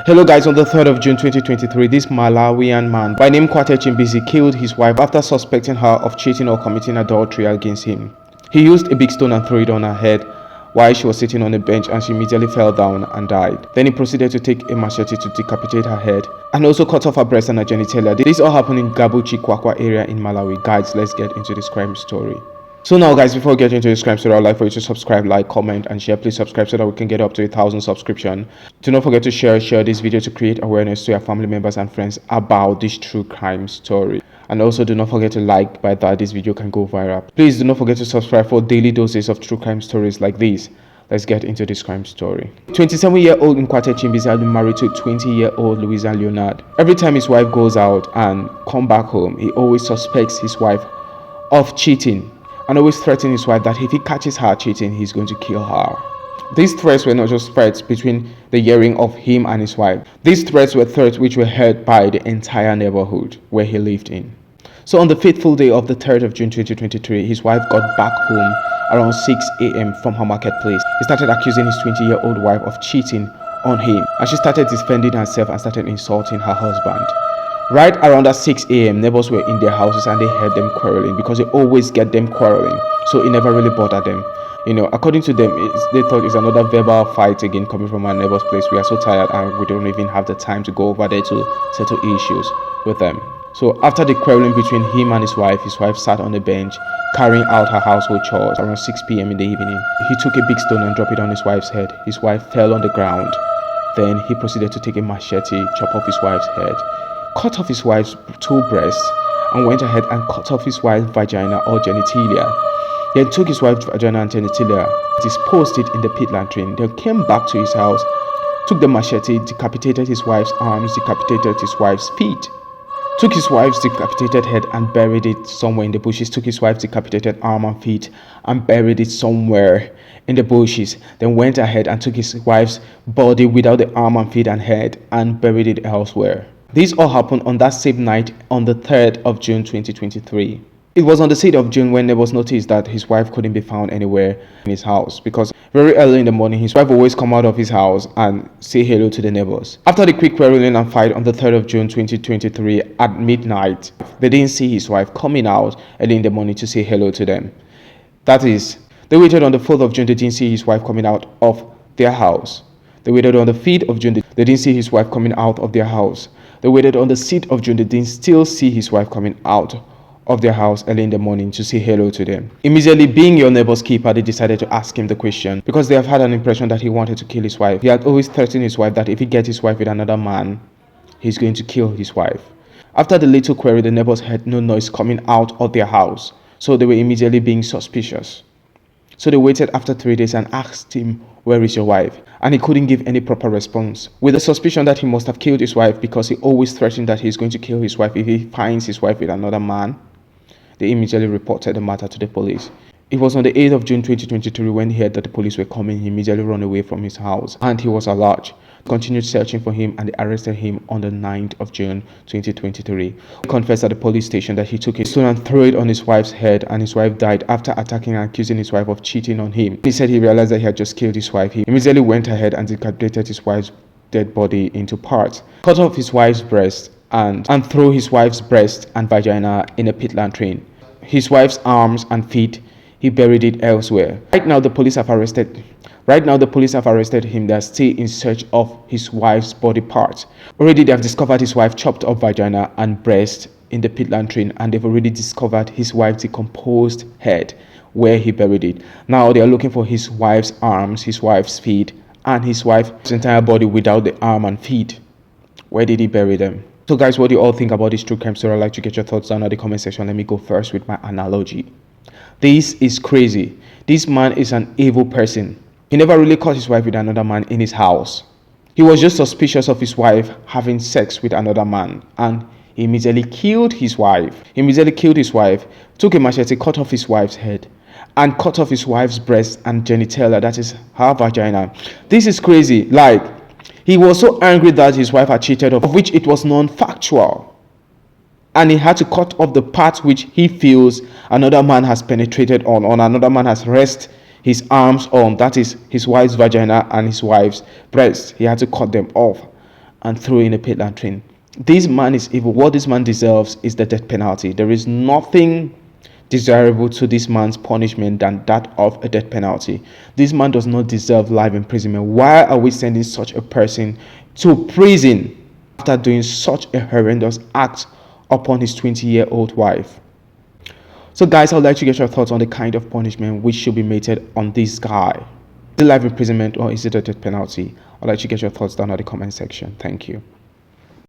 Hello guys, on the 3rd of June 2023, this Malawian man by name MKWATE CHIMBIZI killed his wife after suspecting her of cheating or committing adultery against him. He used a big stone and threw it on her head while she was sitting on a bench, and she immediately fell down and died. Then he proceeded to take a machete to decapitate her head and also cut off her breast and her genitalia. This all happened in Cutoff area in Malawi. Guys, let's get into this crime story. So now guys, before we get into this crime story, I'd like for you to subscribe, like, comment and share. Please subscribe so that we can get up to 1,000 subscriptions. Do not forget to share this video to create awareness to your family members and friends about this true crime story. And also do not forget to like, by that this video can go viral. Please do not forget to subscribe for daily doses of true crime stories like this. Let's get into this crime story. 27-year-old MKWATE CHIMBIZI had been married to 20-year-old Louisa Leonard. Every time his wife goes out and come back home, he always suspects his wife of cheating and always threatens his wife that if he catches her cheating, he's going to kill her. These threats were not just threats between the hearing of him and his wife. These threats were threats which were heard by the entire neighborhood where he lived in. So on the fateful day of the 3rd of June 2023, his wife got back home around 6 a.m. from her marketplace. He started accusing his 20-year-old wife of cheating on him, and she started defending herself and started insulting her husband. Right around at 6 a.m., neighbors were in their houses and they heard them quarreling, because they always get them quarreling, so it never really bothered them. According to them, they thought it's another verbal fight again coming from our neighbor's place. We are so tired and we don't even have the time to go over there to settle issues with them. So after the quarreling between him and his wife sat on the bench carrying out her household chores around 6 p.m. in the evening. He took a big stone and dropped it on his wife's head. His wife fell on the ground. Then he proceeded to take a machete, chop off his wife's head, cut off his wife's two breasts, and went ahead and cut off his wife's vagina or genitalia. Then took his wife's vagina and genitalia, disposed it in the pit latrine. Then came back to his house, took the machete, decapitated his wife's arms, decapitated his wife's feet, took his wife's decapitated head and buried it somewhere in the bushes, took his wife's decapitated arm and feet and buried it somewhere in the bushes. Then went ahead and took his wife's body without the arm and feet and head and buried it elsewhere. This all happened on that same night on the 3rd of June 2023. It was on the 6th of June when neighbors noticed that his wife couldn't be found anywhere in his house, because very early in the morning his wife always come out of his house and say hello to the neighbors. After the quick quarreling and fight on the 3rd of June 2023 at midnight, they didn't see his wife coming out early in the morning to say hello to them. That is, they waited on the 4th of June, they didn't see his wife coming out of their house. They waited on the 5th of June, they didn't see his wife coming out of their house. They waited on the 6th of June, they didn't still see his wife coming out of their house early in the morning to say hello to them. Immediately, being your neighbor's keeper, they decided to ask him the question, because they have had an impression that he wanted to kill his wife. He had always threatened his wife that if he gets his wife with another man, he's going to kill his wife. After the little query, the neighbors heard no noise coming out of their house, so they were immediately being suspicious. So they waited after 3 days and asked him, "Where is your wife?" And he couldn't give any proper response, with the suspicion that he must have killed his wife, because he always threatened that he's going to kill his wife if he finds his wife with another man. They immediately reported the matter to the police. It was on the 8th of June 2023 when he heard that the police were coming. He immediately ran away from his house and he was alert. Continued searching for him and they arrested him on the 9th of June 2023. He confessed at the police station that he took a stone and threw it on his wife's head, and his wife died after attacking and accusing his wife of cheating on him. He said he realized that he had just killed his wife. He immediately went ahead and decapitated his wife's dead body into parts, cut off his wife's breast and threw his wife's breast and vagina in a pit latrine. His wife's arms and feet, he buried it elsewhere. Right now the police have arrested him. They are still in search of his wife's body parts. Already they have discovered his wife chopped up vagina and breast in the pit latrine, and they've already discovered his wife's decomposed head where he buried it. Now they are looking for his wife's arms, his wife's feet, and his wife's entire body without the arm and feet. Where did he bury them? So guys, what do you all think about this true crime story? I'd like to get your thoughts down in the comment section. Let me go first with my analogy. This is crazy. This man is an evil person. He never really caught his wife with another man in his house. He was just suspicious of his wife having sex with another man, and he immediately killed his wife. Took a machete, cut off his wife's head, and cut off his wife's breast and genitalia, that is her vagina. This is crazy. He was so angry that his wife had cheated, of which it was non-factual. And he had to cut off the part which he feels another man has penetrated on another man has rested his arms on, that is his wife's vagina and his wife's breast. He had to cut them off. and threw in a pit latrine. This man is evil. What this man deserves is the death penalty. There is nothing desirable to this man's punishment than that of a death penalty. This man does not deserve life imprisonment. Why are we sending such a person to prison after doing such a horrendous act upon his 20-year-old wife? So guys, I would like to get your thoughts on the kind of punishment which should be meted on this guy. Is it life imprisonment or is it a death penalty? I'd like to get your thoughts down in the comment section. Thank you.